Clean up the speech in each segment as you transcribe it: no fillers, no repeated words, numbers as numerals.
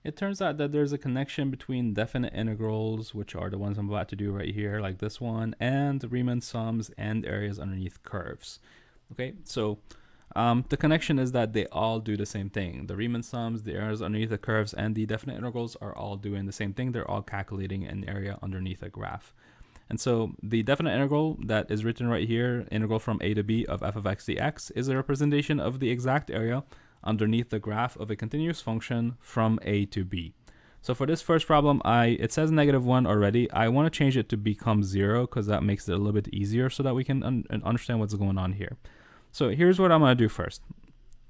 It turns out that there's a connection between definite integrals, which are the ones I'm about to do right here, like this one, and Riemann sums and areas underneath curves. Okay, so the connection is that they all do the same thing. The Riemann sums, the areas underneath the curves, and the definite integrals are all doing the same thing. They're all calculating an area underneath a graph. And so the definite integral that is written right here, integral from a to b of f of x dx, is a representation of the exact area underneath the graph of a continuous function from a to b. So for this first problem, it says -1 already. I want to change it to become 0 because that makes it a little bit easier so that we can understand what's going on here. So here's what I'm going to do first.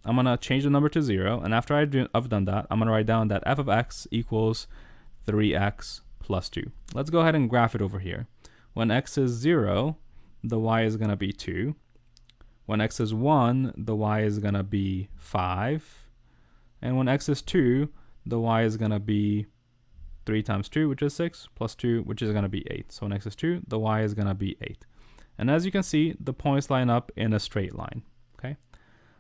I'm going to change the number to 0, and after I've done that, I'm going to write down that f of x equals 3x plus 2. Let's go ahead and graph it over here. When x is 0, the y is going to be 2. When x is 1, the y is going to be 5. And when x is 2, the y is going to be 3 times 2, which is 6, plus 2, which is going to be 8. So when x is 2, the y is going to be 8. And as you can see, the points line up in a straight line. Okay.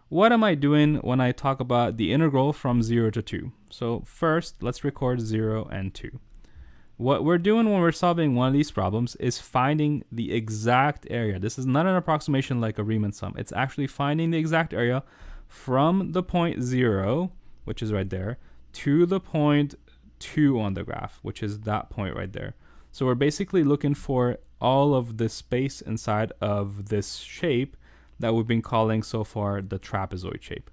What am I doing when I talk about the integral from 0 to 2? So first, let's record 0 and 2. What we're doing when we're solving one of these problems is finding the exact area. This is not an approximation like a Riemann sum. It's actually finding the exact area from the point 0, which is right there, to the point 2 on the graph, which is that point right there. So we're basically looking for all of the space inside of this shape that we've been calling so far the trapezoid shape.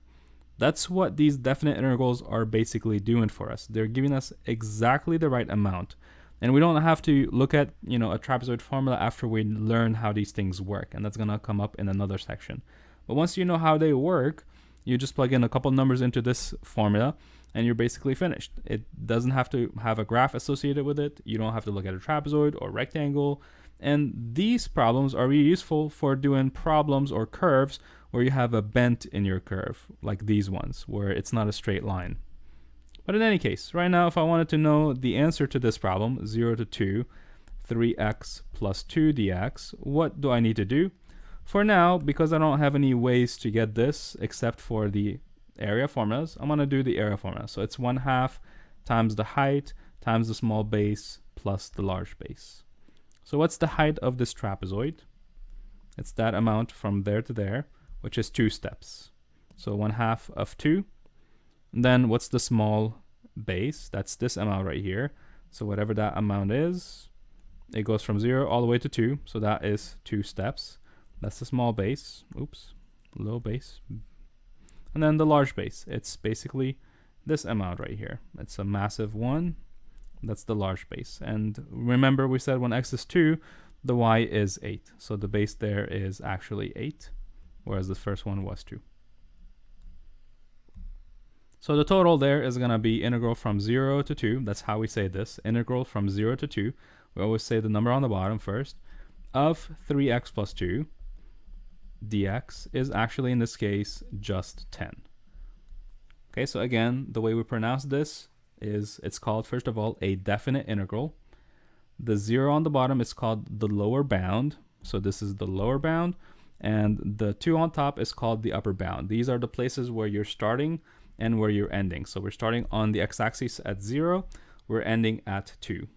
That's what these definite integrals are basically doing for us. They're giving us exactly the right amount. And we don't have to look at, a trapezoid formula after we learn how these things work. And that's going to come up in another section. But once you know how they work, you just plug in a couple numbers into this formula and you're basically finished. It doesn't have to have a graph associated with it. You don't have to look at a trapezoid or rectangle. And these problems are really useful for doing problems or curves where you have a bent in your curve, like these ones, where it's not a straight line. But in any case, right now, if I wanted to know the answer to this problem, 0 to 2, 3x plus 2 dx, what do I need to do? For now, because I don't have any ways to get this except for the area formulas, I'm going to do the area formula. So it's 1/2 times the height times the small base plus the large base. So what's the height of this trapezoid? It's that amount from there to there, which is 2 steps. So 1/2 of 2. And then what's the small base? That's this amount right here. So whatever that amount is, it goes from 0 all the way to 2. So that is 2 steps. That's the small base. Oops, low base. And then the large base. It's basically this amount right here. It's a massive 1. That's the large base. And remember we said when x is 2, the y is 8. So the base there is actually 8, whereas the first one was 2. So the total there is going to be integral from 0 to 2. That's how we say this. Integral from 0 to 2. We always say the number on the bottom first. Of 3x plus 2 dx is actually, in this case, just 10. Okay, so again, the way we pronounce this is it's called, first of all, a definite integral. The 0 on the bottom is called the lower bound. So this is the lower bound. And the 2 on top is called the upper bound. These are the places where you're starting and where you're ending. So we're starting on the x-axis at 0. We're ending at 2.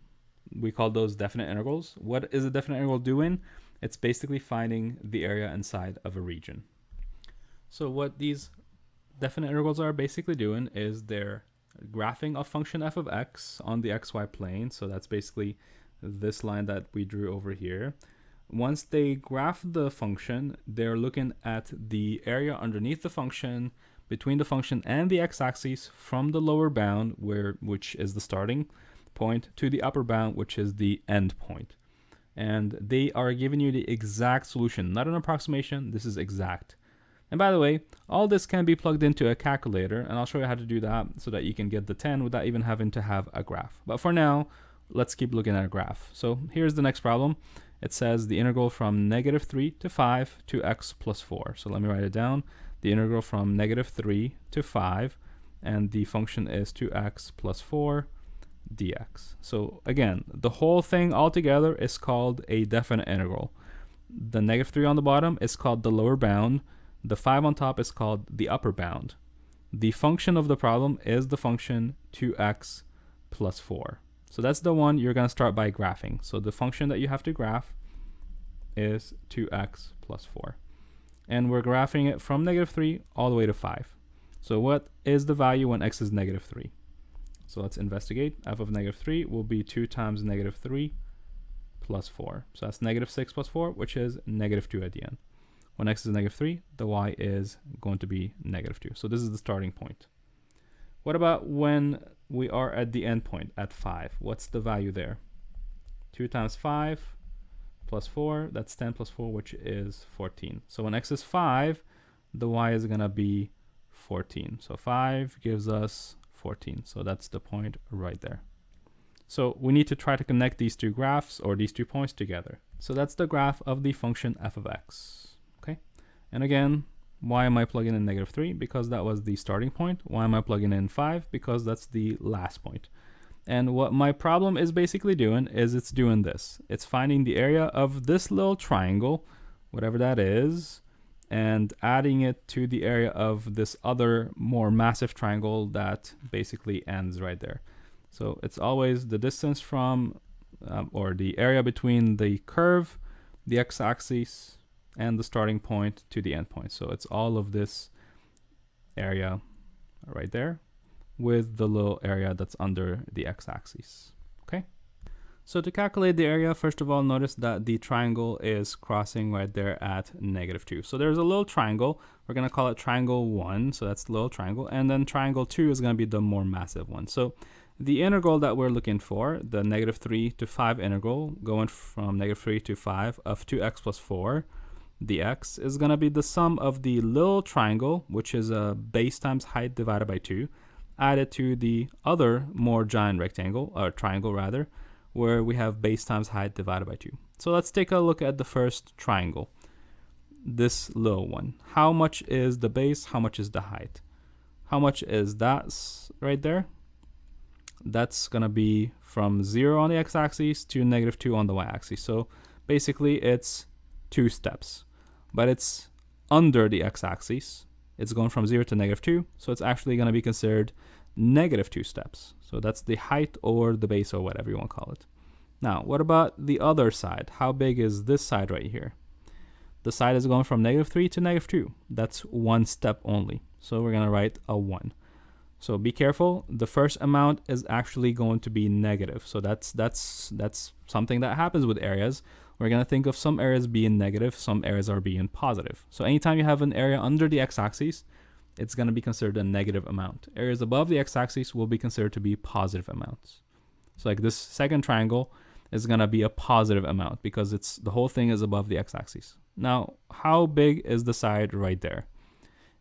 We call those definite integrals. What is a definite integral doing? It's basically finding the area inside of a region. So what these definite integrals are basically doing is they're graphing a function f of x on the xy plane. So that's basically this line that we drew over here. Once they graph the function, they're looking at the area underneath the function, between the function and the x-axis, from the lower bound, which is the starting point, to the upper bound, which is the end point. And they are giving you the exact solution, not an approximation. This is exact. And by the way, all this can be plugged into a calculator, and I'll show you how to do that so that you can get the 10 without even having to have a graph. But for now, let's keep looking at a graph. So here's the next problem. It says the integral from -3 to 5 to x plus 4. So let me write it down. The integral from -3 to 5, and the function is 2x plus 4 dx. So again, the whole thing altogether is called a definite integral. The -3 on the bottom is called the lower bound. The 5 on top is called the upper bound. the function of the problem is the function 2x plus 4. So that's the one you're going to start by graphing. So the function that you have to graph is 2x plus 4. And we're graphing it from -3 all the way to 5. So what is the value when x is -3? So let's investigate. F of -3 will be 2 times -3 plus 4. So that's -6 plus 4, which is -2 at the end. When x is -3, the y is going to be -2. So this is the starting point. What about when we are at the end point at 5? What's the value there? 2 times 5 plus 4, that's 10 plus 4, which is 14. So when x is 5, the y is going to be 14. So 5 gives us 14. So that's the point right there. So we need to try to connect these two graphs or these 2 points together. So that's the graph of the function f of x. Okay. And again, why am I plugging in -3? Because that was the starting point. Why am I plugging in 5? Because that's the last point. And what my problem is basically doing is it's doing this. It's finding the area of this little triangle, whatever that is, and adding it to the area of this other more massive triangle that basically ends right there. So it's always the distance from, or the area between the curve, the x-axis, and the starting point to the end point. So it's all of this area right there with the little area that's under the x-axis. Okay. So to calculate the area, first of all, notice that the triangle is crossing right there at -2. So there's a little triangle. We're going to call it triangle 1. So that's the little triangle. And then triangle 2 is going to be the more massive one. So the integral that we're looking for, the -3 to 5 integral, going from -3 to 5 of 2x plus 4, the x is going to be the sum of the little triangle, which is a base times height divided by 2, added to the other more giant rectangle, or triangle rather, where we have base times height divided by 2. So let's take a look at the first triangle, this little one. How much is the base? How much is the height? How much is that right there? That's going to be from 0 on the x-axis to -2 on the y-axis. So basically it's 2 steps, but it's under the x-axis. It's going from 0 to -2, so it's actually going to be considered -2 steps. So that's the height or the base or whatever you want to call it. Now, what about the other side? How big is this side right here? The side is going from -3 to -2. That's 1 step only. So we're going to write a 1. So be careful. The first amount is actually going to be negative. So that's something that happens with areas. We're going to think of some areas being negative, some areas are being positive. So anytime you have an area under the x-axis, it's going to be considered a negative amount. Areas above the x-axis will be considered to be positive amounts. So like this second triangle is going to be a positive amount because it's the whole thing is above the x-axis. Now, how big is the side right there?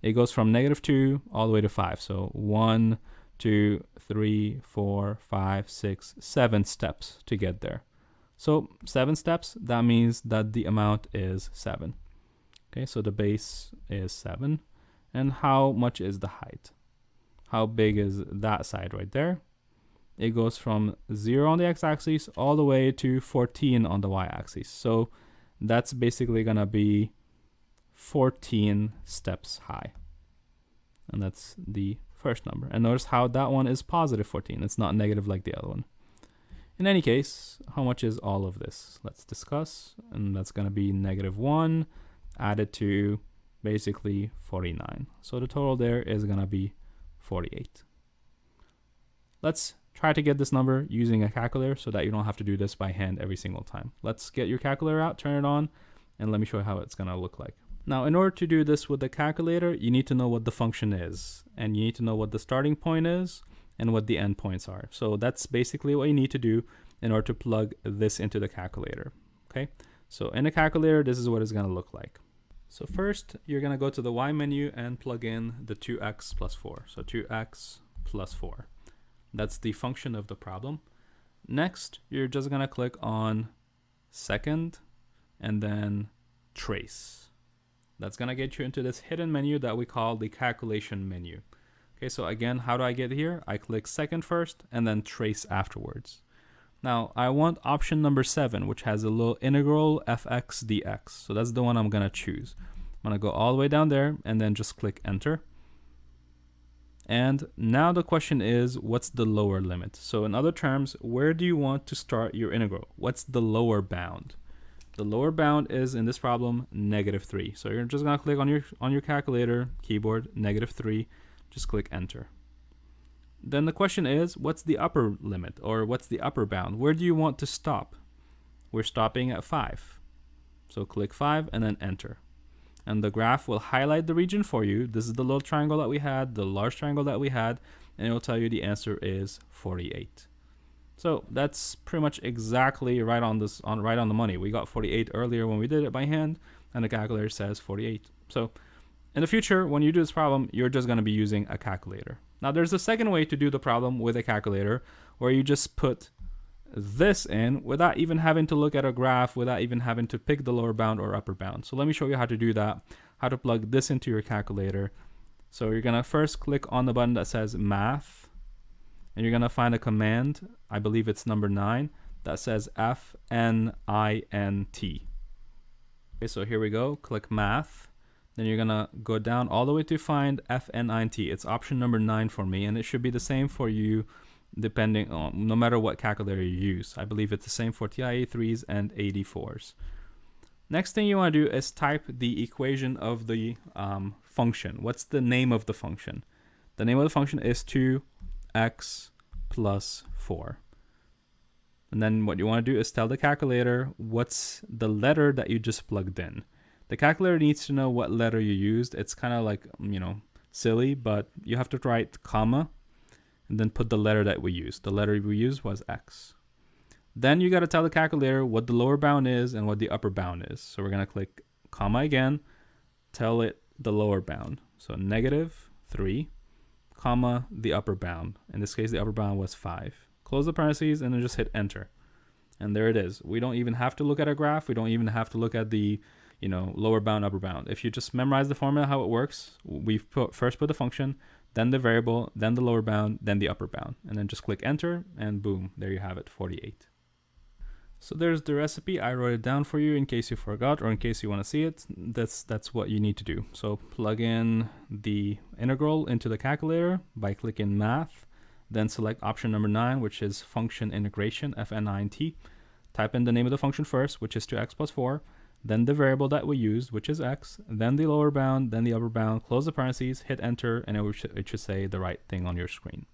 It goes from -2 all the way to 5. So 1, 2, 3, 4, 5, 6, 7 steps to get there. So 7 steps, that means that the amount is 7. Okay, so the base is 7. And how much is the height? How big is that side right there? It goes from 0 on the x-axis all the way to 14 on the y-axis. So that's basically going to be 14 steps high. And that's the first number. And notice how that one is positive 14. It's not negative like the other one. In any case, how much is all of this? Let's discuss. And that's going to be -1 added to basically 49. So the total there is going to be 48. Let's try to get this number using a calculator so that you don't have to do this by hand every single time. Let's get your calculator out, turn it on, and let me show you how it's going to look like. Now, in order to do this with the calculator, you need to know what the function is, and you need to know what the starting point is and what the end points are. So that's basically what you need to do in order to plug this into the calculator. Okay, so in the calculator, this is what it's going to look like. So first, you're going to go to the Y menu and plug in the 2x plus 4. So 2x plus 4. That's the function of the problem. Next, you're just going to click on second and then trace. That's going to get you into this hidden menu that we call the calculation menu. Okay, so again, how do I get here? I click second first and then trace afterwards. Now, I want option number 7, which has a little integral fx dx. So that's the one I'm going to choose. I'm going to go all the way down there and then just click enter. And now the question is, what's the lower limit? So in other terms, where do you want to start your integral? What's the lower bound? The lower bound is, in this problem, -3. So you're just gonna click on your calculator, keyboard, -3, just click enter. Then the question is, what's the upper limit, or what's the upper bound? Where do you want to stop? We're stopping at 5. So click 5 and then enter. And the graph will highlight the region for you. This is the little triangle that we had, the large triangle that we had, and it will tell you the answer is 48. So that's pretty much exactly right on the money. We got 48 earlier when we did it by hand, and the calculator says 48. So in the future, when you do this problem, you're just going to be using a calculator. Now there's a second way to do the problem with a calculator, where you just put this in without even having to look at a graph, without even having to pick the lower bound or upper bound. So let me show you how to do that, how to plug this into your calculator. So you're gonna first click on the button that says math, and you're gonna find a command, I believe it's number 9, that says FNINT. Okay, so here we go, click math. Then you're gonna go down all the way to find FNINT. It's option number 9 for me, and it should be the same for you depending on, no matter what calculator you use. I believe it's the same for TI-83s and 84s. Next thing you want to do is type the equation of the function. What's the name of the function? The name of the function is 2x plus 4. And then what you want to do is tell the calculator what's the letter that you just plugged in. The calculator needs to know what letter you used. It's kind of like, silly, but you have to write comma and then put the letter that we used. The letter we used was x. Then you got to tell the calculator what the lower bound is and what the upper bound is. So we're going to click comma again, tell it the lower bound. So -3, comma, the upper bound. In this case, the upper bound was 5. Close the parentheses and then just hit enter. And there it is. We don't even have to look at a graph. We don't even have to look at the lower bound, upper bound. If you just memorize the formula, how it works, we first put the function, then the variable, then the lower bound, then the upper bound, and then just click enter, and boom, there you have it, 48. So there's the recipe. I wrote it down for you in case you forgot or in case you want to see it. That's what you need to do. So plug in the integral into the calculator by clicking math, then select option number 9, which is function integration, FNINT. Type in the name of the function first, which is 2x plus 4, then the variable that we used, which is x, then the lower bound, then the upper bound, close the parentheses, hit enter, and it should say the right thing on your screen.